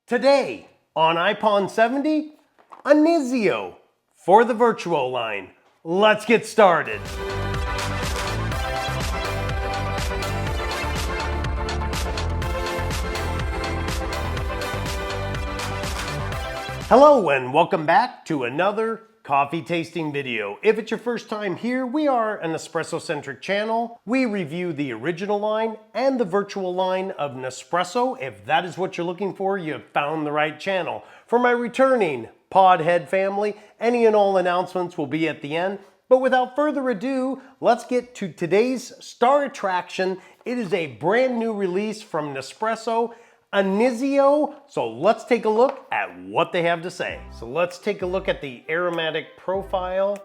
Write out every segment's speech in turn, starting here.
Today on iPod 70, Anizio for the Vertuo line. Let's get started. Hello and welcome back to another coffee tasting video. If it's your first time here, we are an espresso-centric channel. We review the original line and the virtual line of Nespresso. If that is what you're looking for, you have found the right channel. For my returning Podhead family, any and all announcements will be at the end. But without further ado, let's get to today's star attraction. It is a brand new release from Nespresso, Inizio. So let's take a look at what they have to say. So let's take a look at the aromatic profile.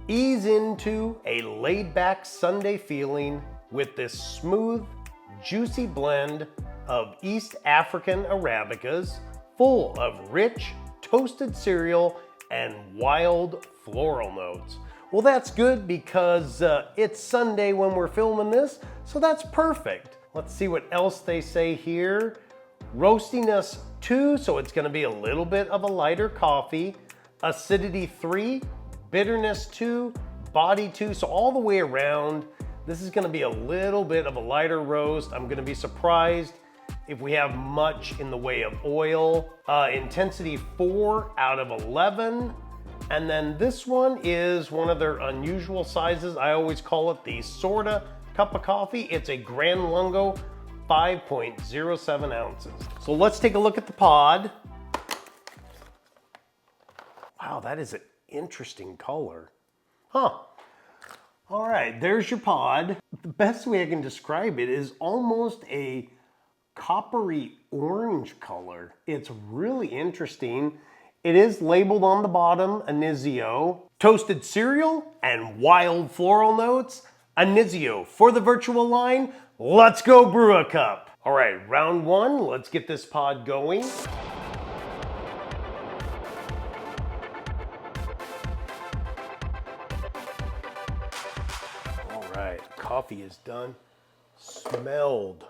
Ease into a laid-back Sunday feeling with this smooth, juicy blend of East African Arabicas, full of rich, toasted cereal and wild floral notes. Well, that's good because it's Sunday when we're filming this, so that's perfect. Let's see what else they say here. Roastiness 2, so it's gonna be a little bit of a lighter coffee. Acidity 3, bitterness 2, body 2, so all the way around, this is gonna be a little bit of a lighter roast. I'm gonna be surprised if we have much in the way of oil. Intensity 4 out of 11. And then this one is one of their unusual sizes. I always call it the sorta cup of coffee. It's a Gran Lungo, 5.07 ounces. So let's take a look at the pod. Wow, that is an interesting color. Huh. All right, there's your pod. The best way I can describe it is almost a coppery orange color. It's really interesting. It is labeled on the bottom, Anizio. Toasted cereal and wild floral notes. Anizio for the virtual line. Let's go brew a cup. All right, round one, let's get this pod going. All right, coffee is done. Smelled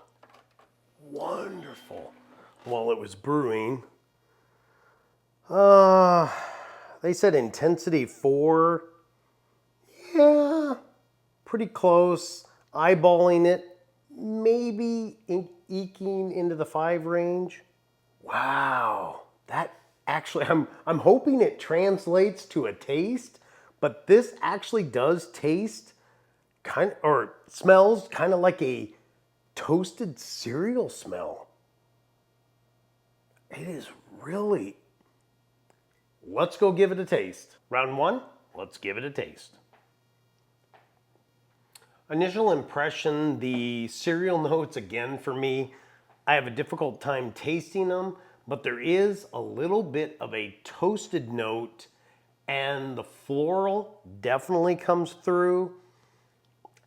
wonderful while it was brewing. They said intensity 4. Yeah, pretty close. Eyeballing it, maybe eking into the 5 range. Wow, that actually, I'm hoping it translates to a taste, but this actually does taste or smells kind of like a toasted cereal smell. It is really. Let's go give it a taste. Round one, let's give it a taste. Initial impression, the cereal notes, again for me, I have a difficult time tasting them, but there is a little bit of a toasted note and the floral definitely comes through,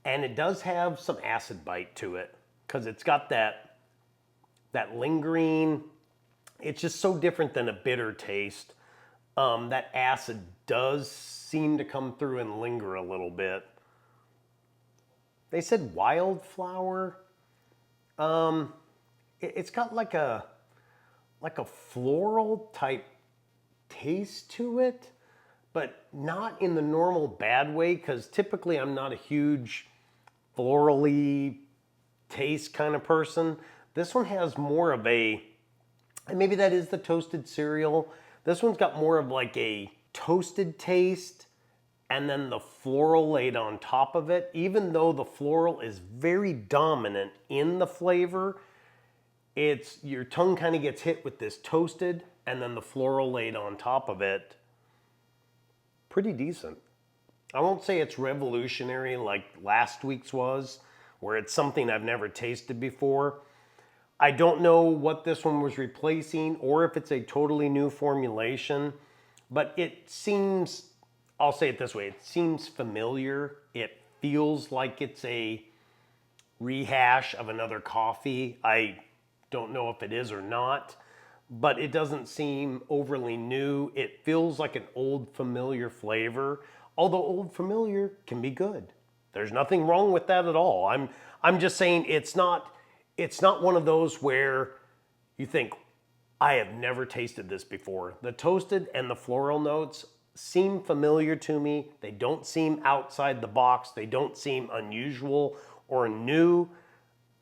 and it does have some acid bite to it because it's got that lingering, it's just so different than a bitter taste. That acid does seem to come through and linger a little bit. They said wildflower. It's got like a floral type taste to it, but not in the normal bad way, because typically I'm not a huge florally taste kind of person. This one has more of a, and maybe that is the toasted cereal. This one's got more of like a toasted taste and then the floral laid on top of it. Even though the floral is very dominant in the flavor, your tongue kind of gets hit with this toasted and then the floral laid on top of it. Pretty decent. I won't say it's revolutionary like last week's was, where it's something I've never tasted before. I don't know what this one was replacing or if it's a totally new formulation, but it seems, I'll say it this way, it seems familiar. It feels like it's a rehash of another coffee. I don't know if it is or not, but it doesn't seem overly new. It feels like an old familiar flavor, although old familiar can be good. There's nothing wrong with that at all. I'm just saying it's not one of those where you think, I have never tasted this before. The toasted and the floral notes seem familiar to me. They don't seem outside the box. They don't seem unusual or new,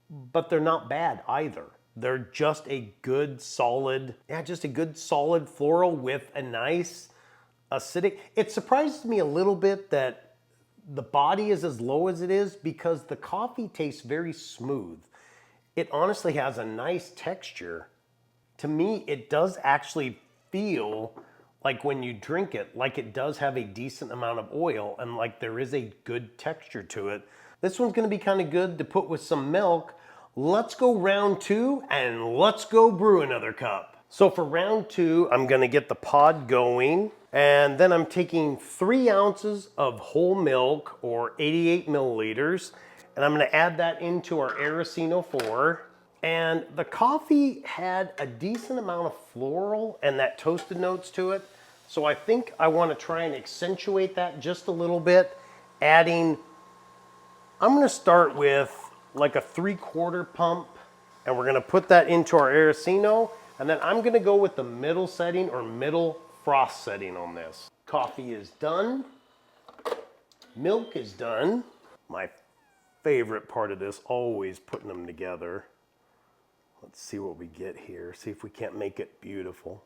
but they're not bad either. They're just a good solid, just a good solid floral with a nice acidic. It surprises me a little bit that the body is as low as it is because the coffee tastes very smooth. It honestly has a nice texture. To me, it does actually feel like when you drink it, like it does have a decent amount of oil and like there is a good texture to it. This one's gonna be kind of good to put with some milk. Let's go round 2 and let's go brew another cup. So for round 2, I'm gonna get the pod going, and then I'm taking 3 ounces of whole milk or 88 milliliters, and I'm gonna add that into our Aracino 4. And the coffee had a decent amount of floral and that toasted notes to it. So I think I want to try and accentuate that just a little bit, adding, I'm going to start with like a 3/4 pump, and we're going to put that into our Aracino, and then I'm going to go with the middle setting or middle frost setting on this. Coffee is done. Milk is done. My favorite part of this, always putting them together. Let's see what we get here. See if we can't make it beautiful.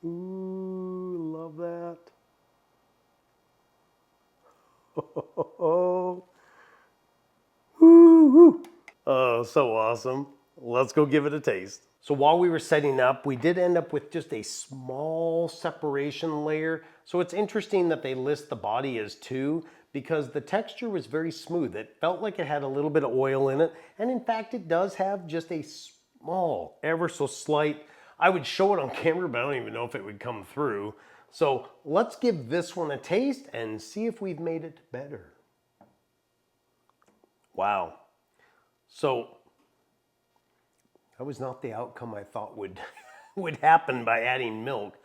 Ooh, love that. Oh, so awesome. Let's go give it a taste. So while we were setting up, we did end up with just a small separation layer. So it's interesting that they list the body as 2 because the texture was very smooth. It felt like it had a little bit of oil in it. And in fact, it does have just a small, ever so slight, I would show it on camera, but I don't even know if it would come through. So let's give this one a taste and see if we've made it better. Wow. So that was not the outcome I thought would happen by adding milk.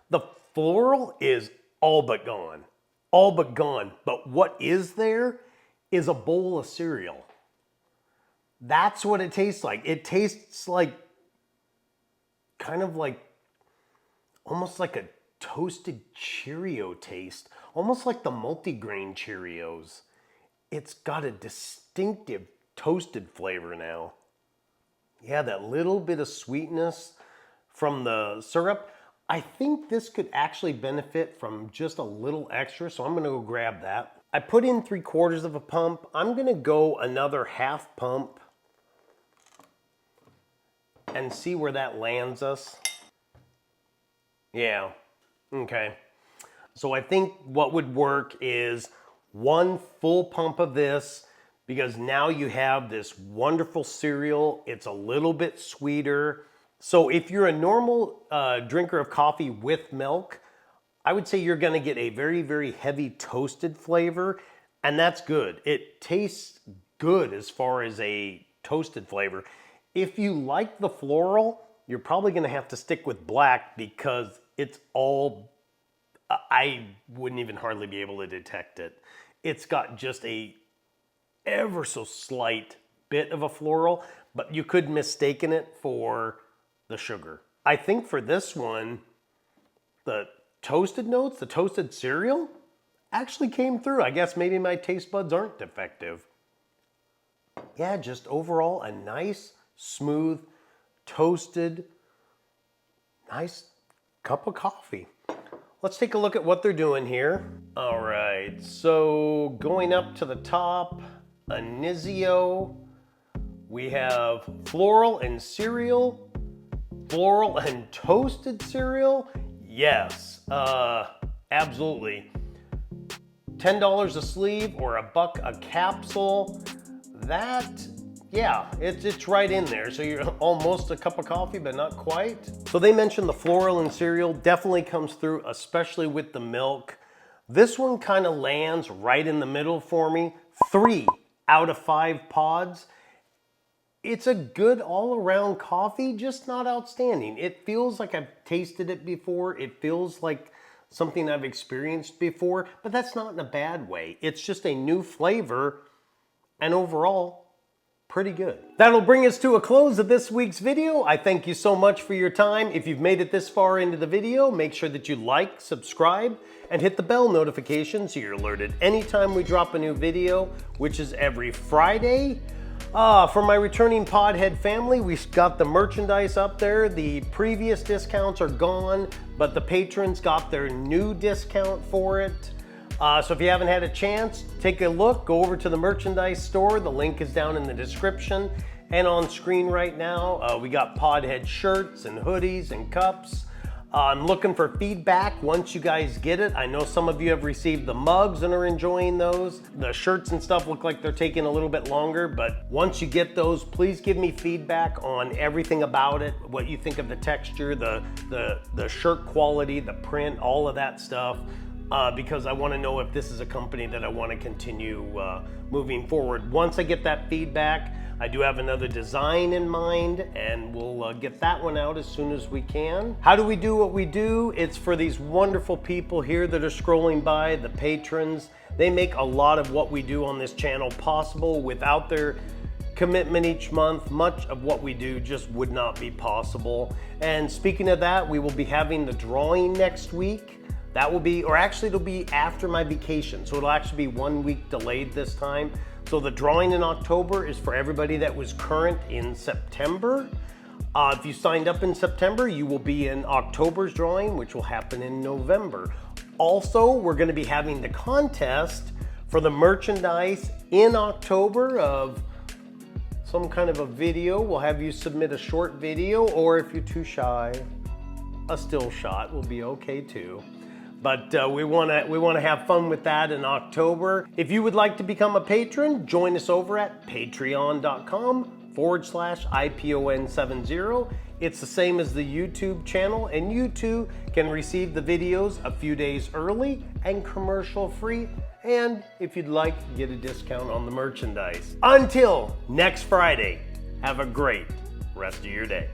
The floral is all but gone. All but gone. But what is there is a bowl of cereal. That's what it tastes like. It tastes like, kind of like, almost like a toasted Cheerio taste. Almost like the multigrain Cheerios. It's got a distinctive toasted flavor now. Yeah, that little bit of sweetness from the syrup. I think this could actually benefit from just a little extra, so I'm gonna go grab that. I put in 3/4 of a pump. I'm gonna go another 1/2 pump and see where that lands us. Yeah, okay. So I think what would work is 1 full pump of this, because now you have this wonderful cereal. It's a little bit sweeter. So if you're a normal drinker of coffee with milk, I would say you're gonna get a very, very heavy toasted flavor, and that's good. It tastes good as far as a toasted flavor. If you like the floral, you're probably gonna have to stick with black because it's all, I wouldn't even hardly be able to detect it. It's got just a ever so slight bit of a floral, but you could mistaken it for the sugar. I think for this one, the toasted notes, the toasted cereal, actually came through. I guess maybe my taste buds aren't defective. Yeah, just overall a nice, smooth, toasted, nice cup of coffee. Let's take a look at what they're doing here. All right, so going up to the top, Inizio, we have floral and cereal, floral and toasted cereal. Yes, absolutely. $10 a sleeve or $1 a capsule. That, yeah, it's right in there. So you're almost a cup of coffee, but not quite. So they mentioned the floral and cereal definitely comes through, especially with the milk. This one kind of lands right in the middle for me. 3 out of 5 pods. It's a good all-around coffee, just not outstanding. It feels like I've tasted it before. It feels like something I've experienced before, but that's not in a bad way. It's just a new flavor, and overall, pretty good. That'll bring us to a close of this week's video. I thank you so much for your time. If you've made it this far into the video, make sure that you like, subscribe, and hit the bell notification so you're alerted anytime we drop a new video, which is every Friday. For my returning Podhead family, we've got the merchandise up there. The previous discounts are gone, but the patrons got their new discount for it. So if you haven't had a chance, take a look, go over to the merchandise store. The link is down in the description and on screen right now. We got Podhead shirts and hoodies and cups. I'm looking for feedback once you guys get it. I know some of you have received the mugs and are enjoying those. The shirts and stuff look like they're taking a little bit longer, but once you get those, please give me feedback on everything about it, what you think of the texture, the shirt quality, the print, all of that stuff. Because I want to know if this is a company that I want to continue moving forward. Once I get that feedback, I do have another design in mind, and we'll get that one out as soon as we can. How do we do what we do? It's for these wonderful people here that are scrolling by, the patrons. They make a lot of what we do on this channel possible. Without their commitment each month, much of what we do just would not be possible. And speaking of that, we will be having the drawing next week. That will be, or actually it'll be after my vacation. So it'll actually be 1 week delayed this time. So the drawing in October is for everybody that was current in September. If you signed up in September, you will be in October's drawing, which will happen in November. Also, we're gonna be having the contest for the merchandise in October of some kind of a video. We'll have you submit a short video, or if you're too shy, a still shot will be okay too. But we want to have fun with that in October. If you would like to become a patron, join us over at patreon.com/IPON70. It's the same as the YouTube channel, and you too can receive the videos a few days early and commercial free. And if you'd like, get a discount on the merchandise. Until next Friday, have a great rest of your day.